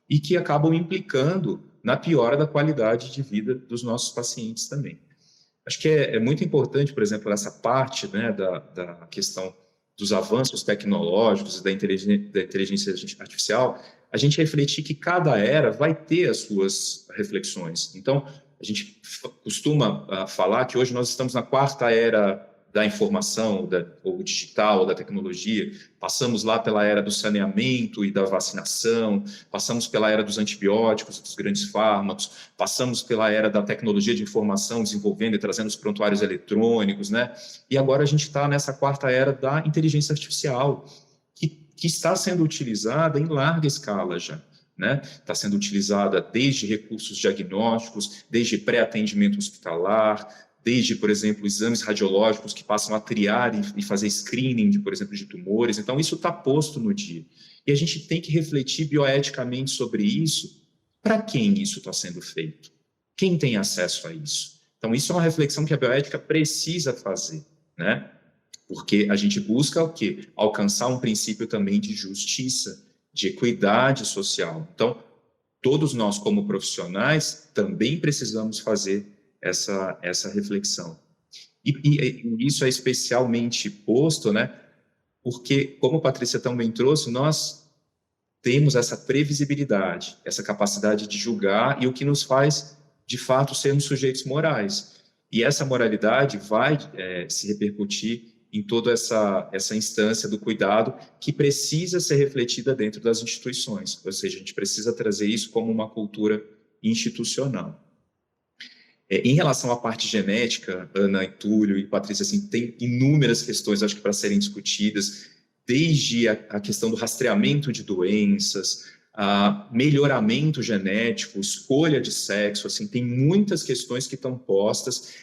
e que acabam implicando na piora da qualidade de vida dos nossos pacientes também. Acho que é muito importante, por exemplo, essa parte, né, da questão dos avanços tecnológicos e da inteligência artificial, a gente refletir que cada era vai ter as suas reflexões. Então, a gente costuma falar que hoje nós estamos na 4ª era da informação, ou digital, da tecnologia. Passamos lá pela era do saneamento e da vacinação, passamos pela era dos antibióticos, dos grandes fármacos, passamos pela era da tecnologia de informação, desenvolvendo e trazendo os prontuários eletrônicos, né? E agora a gente está nessa 4ª era da inteligência artificial, que está sendo utilizada em larga escala já, né? Está sendo utilizada desde recursos diagnósticos, desde pré-atendimento hospitalar, desde, por exemplo, exames radiológicos que passam a triar e fazer screening, por exemplo, de tumores. Então, isso está posto no dia. E a gente tem que refletir bioeticamente sobre isso. Para quem isso está sendo feito? Quem tem acesso a isso? Então, isso é uma reflexão que a bioética precisa fazer, né? Porque a gente busca o quê? Alcançar um princípio também de justiça, de equidade social. Então, todos nós, como profissionais, também precisamos fazer essa reflexão. E isso é especialmente posto, né? Porque, como a Patrícia também trouxe, nós temos essa previsibilidade, essa capacidade de julgar e o que nos faz, de fato, sermos sujeitos morais. E essa moralidade vai se repercutir em toda essa instância do cuidado que precisa ser refletida dentro das instituições. Ou seja, a gente precisa trazer isso como uma cultura institucional. Em relação à parte genética, Ana, e Túlio e Patrícia, assim, tem inúmeras questões, acho que, para serem discutidas, desde a questão do rastreamento de doenças, melhoramento genético, escolha de sexo, assim, tem muitas questões que estão postas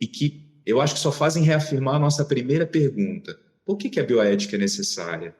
e que eu acho que só fazem reafirmar a nossa primeira pergunta. Por que a bioética é necessária?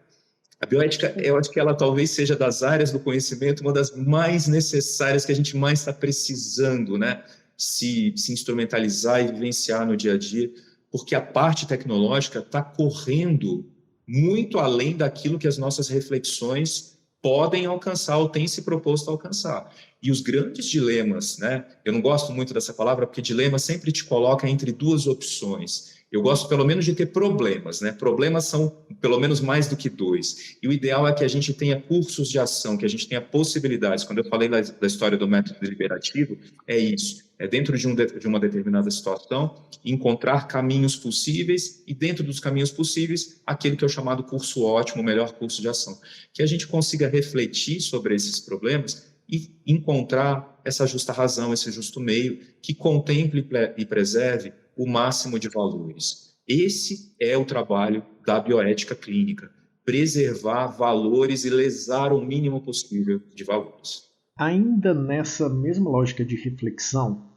A bioética, eu acho que ela talvez seja das áreas do conhecimento uma das mais necessárias que a gente mais está precisando, né? Se instrumentalizar e vivenciar no dia a dia, porque a parte tecnológica está correndo muito além daquilo que as nossas reflexões podem alcançar ou têm se proposto a alcançar. E os grandes dilemas, né? Eu não gosto muito dessa palavra, porque dilema sempre te coloca entre duas opções. Eu gosto, pelo menos, de ter problemas, né? Problemas são, pelo menos, mais do que 2. E o ideal é que a gente tenha cursos de ação, que a gente tenha possibilidades. Quando eu falei da história do método deliberativo, é isso. É dentro de uma determinada situação, encontrar caminhos possíveis e, dentro dos caminhos possíveis, aquele que é o chamado curso ótimo, o melhor curso de ação. Que a gente consiga refletir sobre esses problemas e encontrar essa justa razão, esse justo meio, que contemple e preserve o máximo de valores. Esse é o trabalho da bioética clínica, preservar valores e lesar o mínimo possível de valores. Ainda nessa mesma lógica de reflexão,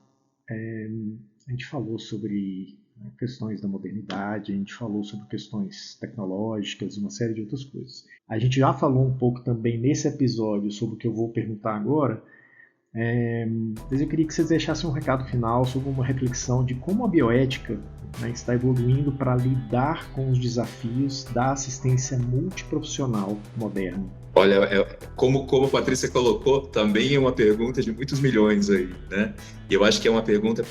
a gente falou sobre questões da modernidade, a gente falou sobre questões tecnológicas, uma série de outras coisas. A gente já falou um pouco também nesse episódio sobre o que eu vou perguntar agora, mas eu queria que vocês deixassem um recado final sobre uma reflexão de como a bioética, né, está evoluindo para lidar com os desafios da assistência multiprofissional moderna. Olha, como a Patrícia colocou, também é uma pergunta de muitos milhões aí, né? E eu acho que é uma pergunta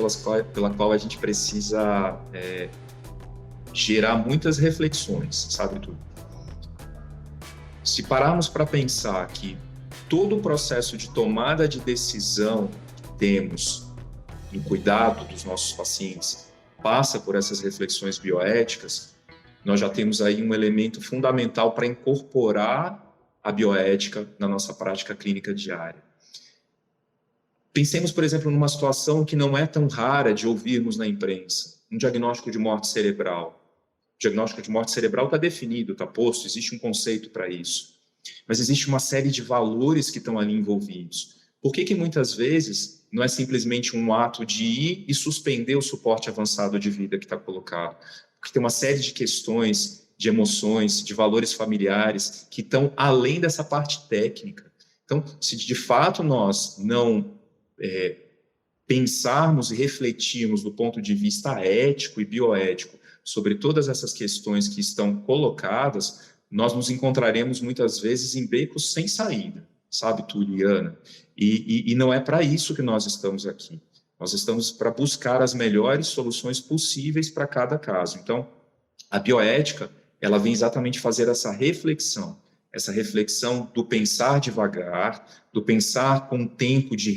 pela qual a gente precisa gerar muitas reflexões, sabe, tudo. Se pararmos para pensar que todo o processo de tomada de decisão que temos no cuidado dos nossos pacientes passa por essas reflexões bioéticas, nós já temos aí um elemento fundamental para incorporar a bioética na nossa prática clínica diária. Pensemos, por exemplo, numa situação que não é tão rara de ouvirmos na imprensa, um diagnóstico de morte cerebral. O diagnóstico de morte cerebral está definido, está posto, existe um conceito para isso. Mas existe uma série de valores que estão ali envolvidos. Por que muitas vezes não é simplesmente um ato de ir e suspender o suporte avançado de vida que está colocado? Porque tem uma série de questões, de emoções, de valores familiares que estão além dessa parte técnica. Então, se de fato nós não pensarmos e refletirmos do ponto de vista ético e bioético sobre todas essas questões que estão colocadas, nós nos encontraremos muitas vezes em becos sem saída, sabe, Tuliana? E não é para isso que nós estamos aqui. Nós estamos para buscar as melhores soluções possíveis para cada caso. Então, a bioética, ela vem exatamente fazer essa reflexão do pensar devagar, do pensar com tempo de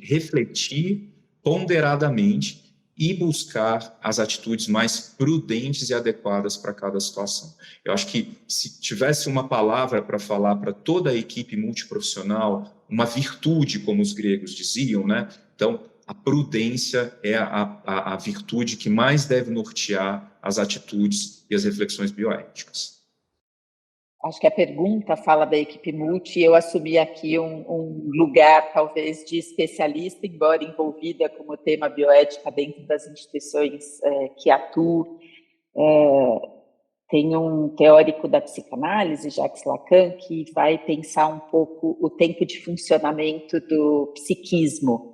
refletir ponderadamente e buscar as atitudes mais prudentes e adequadas para cada situação. Eu acho que se tivesse uma palavra para falar para toda a equipe multiprofissional, uma virtude, como os gregos diziam, né? Então, a prudência é a virtude que mais deve nortear as atitudes e as reflexões bioéticas. Acho que a pergunta fala da equipe multi, eu assumi aqui um lugar, talvez, de especialista, embora envolvida com o tema bioética dentro das instituições que atuo. Tem um teórico da psicanálise, Jacques Lacan, que vai pensar um pouco o tempo de funcionamento do psiquismo.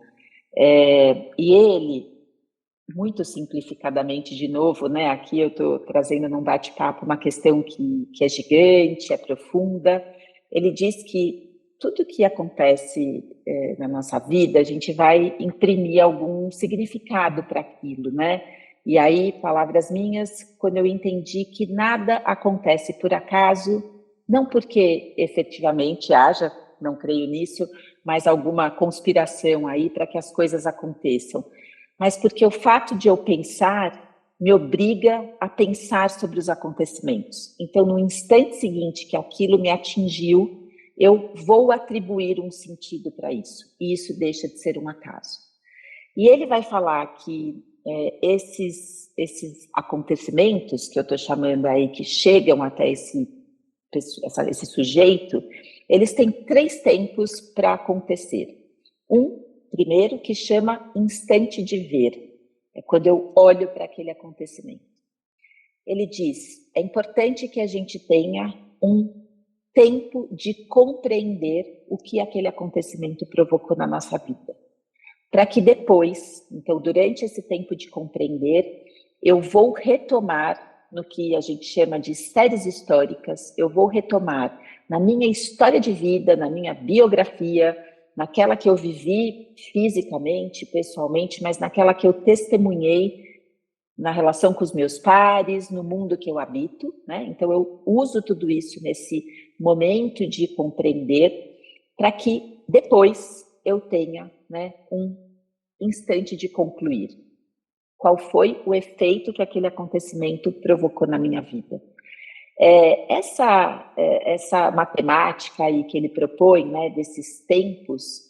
E ele, muito simplificadamente, de novo, né, aqui eu estou trazendo num bate-papo uma questão que é gigante, é profunda. Ele diz que tudo que acontece na nossa vida, a gente vai imprimir algum significado para aquilo, né? E aí, palavras minhas, quando eu entendi que nada acontece por acaso, não porque efetivamente haja, não creio nisso, mas alguma conspiração aí para que as coisas aconteçam, mas porque o fato de eu pensar me obriga a pensar sobre os acontecimentos. Então, no instante seguinte que aquilo me atingiu, eu vou atribuir um sentido para isso, e isso deixa de ser um acaso. E ele vai falar que esses acontecimentos que eu estou chamando aí, que chegam até esse sujeito, eles têm 3 tempos para acontecer. Primeiro, que chama instante de ver, é quando eu olho para aquele acontecimento. Ele diz, é importante que a gente tenha um tempo de compreender o que aquele acontecimento provocou na nossa vida. Para que depois, então durante esse tempo de compreender, eu vou retomar no que a gente chama de séries históricas, eu vou retomar na minha história de vida, na minha biografia, naquela que eu vivi fisicamente, pessoalmente, mas naquela que eu testemunhei na relação com os meus pares, no mundo que eu habito, né? Então eu uso tudo isso nesse momento de compreender para que depois eu tenha, né, um instante de concluir. Qual foi o efeito que aquele acontecimento provocou na minha vida? Essa matemática aí que ele propõe, né, desses tempos,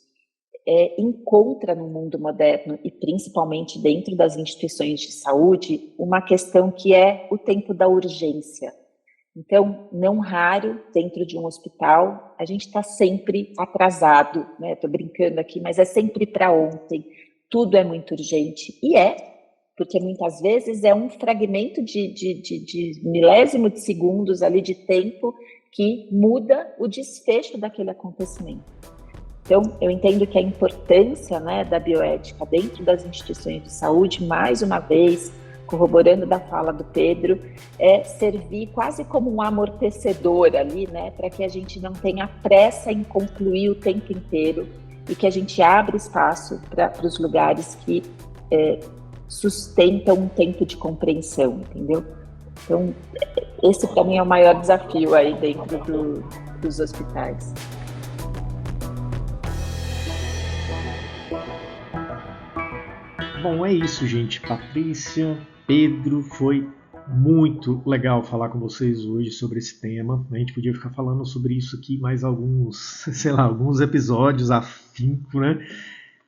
encontra no mundo moderno e principalmente dentro das instituições de saúde uma questão que é o tempo da urgência. Então, não raro, dentro de um hospital, a gente está sempre atrasado, né? Estou brincando aqui, mas é sempre para ontem, tudo é muito urgente, e porque muitas vezes é um fragmento de milésimo de segundos ali de tempo que muda o desfecho daquele acontecimento. Então, eu entendo que a importância, né, da bioética dentro das instituições de saúde, mais uma vez, corroborando da fala do Pedro, é servir quase como um amortecedor ali, né, para que a gente não tenha pressa em concluir o tempo inteiro e que a gente abra espaço para os lugares que sustentam um tempo de compreensão, entendeu? Então, esse para mim é o maior desafio aí dentro dos hospitais. Bom, é isso, gente. Patrícia, Pedro, foi muito legal falar com vocês hoje sobre esse tema. A gente podia ficar falando sobre isso aqui mais alguns episódios afinco, né?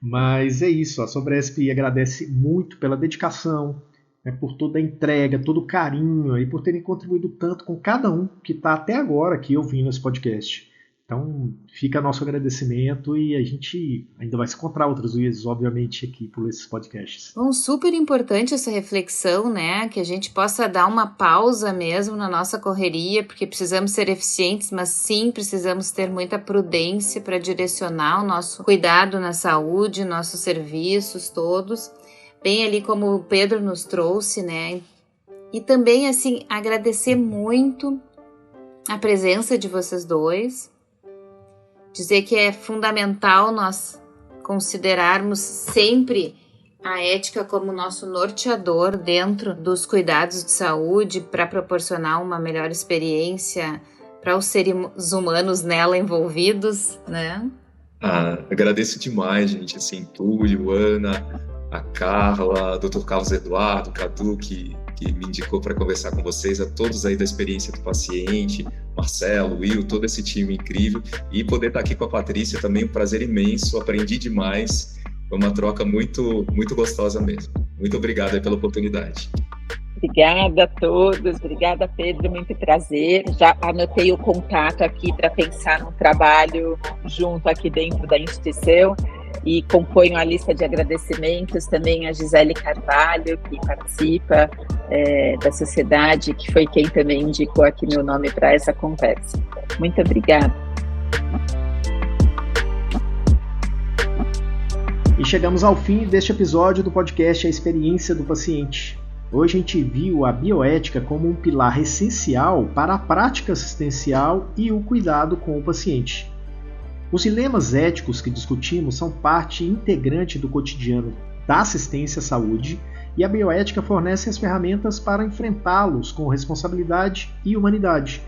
Mas é isso, a Sobresp agradece muito pela dedicação, né, por toda a entrega, todo o carinho e por terem contribuído tanto com cada um que está até agora aqui ouvindo esse podcast. Então, fica nosso agradecimento e a gente ainda vai se encontrar outras vezes, obviamente, aqui por esses podcasts. Bom, super importante essa reflexão, né? Que a gente possa dar uma pausa mesmo na nossa correria, porque precisamos ser eficientes, mas sim precisamos ter muita prudência para direcionar o nosso cuidado na saúde, nossos serviços todos, bem ali como o Pedro nos trouxe, né? E também, assim, agradecer muito a presença de vocês dois. Dizer que é fundamental nós considerarmos sempre a ética como nosso norteador dentro dos cuidados de saúde para proporcionar uma melhor experiência para os seres humanos nela envolvidos, né? Agradeço demais, gente, assim, Túlio, Ana, a Carla, Dr. Carlos Eduardo, Cadu, que me indicou para conversar com vocês, a todos aí da experiência do paciente, Marcelo, Will, todo esse time incrível, e poder estar aqui com a Patrícia também, um prazer imenso, aprendi demais, foi uma troca muito, muito gostosa mesmo. Muito obrigado aí pela oportunidade. Obrigada a todos, obrigada Pedro, muito prazer. Já anotei o contato aqui para pensar num trabalho junto aqui dentro da instituição. E componho a lista de agradecimentos também a Gisele Carvalho, que participa da sociedade, que foi quem também indicou aqui meu nome para essa conversa. Muito obrigada. E chegamos ao fim deste episódio do podcast A Experiência do Paciente. Hoje a gente viu a bioética como um pilar essencial para a prática assistencial e o cuidado com o paciente. Os dilemas éticos que discutimos são parte integrante do cotidiano da assistência à saúde e a bioética fornece as ferramentas para enfrentá-los com responsabilidade e humanidade.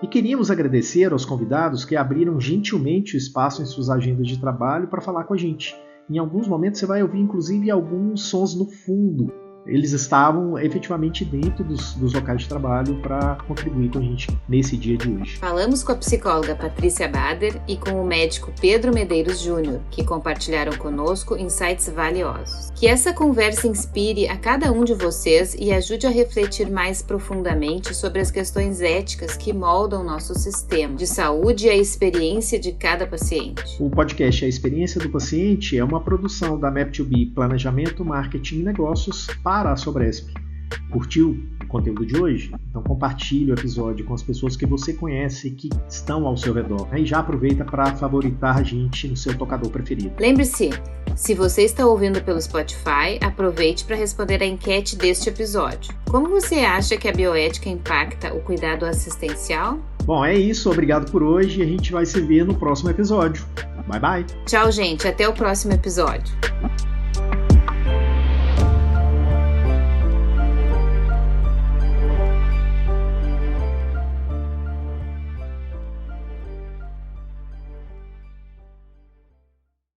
E queríamos agradecer aos convidados que abriram gentilmente o espaço em suas agendas de trabalho para falar com a gente. Em alguns momentos você vai ouvir inclusive alguns sons no fundo. Eles estavam efetivamente dentro dos locais de trabalho para contribuir com a gente nesse dia de hoje. Falamos com a psicóloga Patrícia Bader e com o médico Pedro Medeiros Júnior, que compartilharam conosco insights valiosos. Que essa conversa inspire a cada um de vocês e ajude a refletir mais profundamente sobre as questões éticas que moldam nosso sistema de saúde e a experiência de cada paciente. O podcast A Experiência do Paciente é uma produção da Map2B Planejamento, Marketing e Negócios para a Sobresp. Curtiu o conteúdo de hoje? Então compartilhe o episódio com as pessoas que você conhece e que estão ao seu redor. E já aproveita para favoritar a gente no seu tocador preferido. Lembre-se, se você está ouvindo pelo Spotify, aproveite para responder a enquete deste episódio. Como você acha que a bioética impacta o cuidado assistencial? Bom, é isso. Obrigado por hoje e a gente vai se ver no próximo episódio. Bye, bye. Tchau, gente. Até o próximo episódio.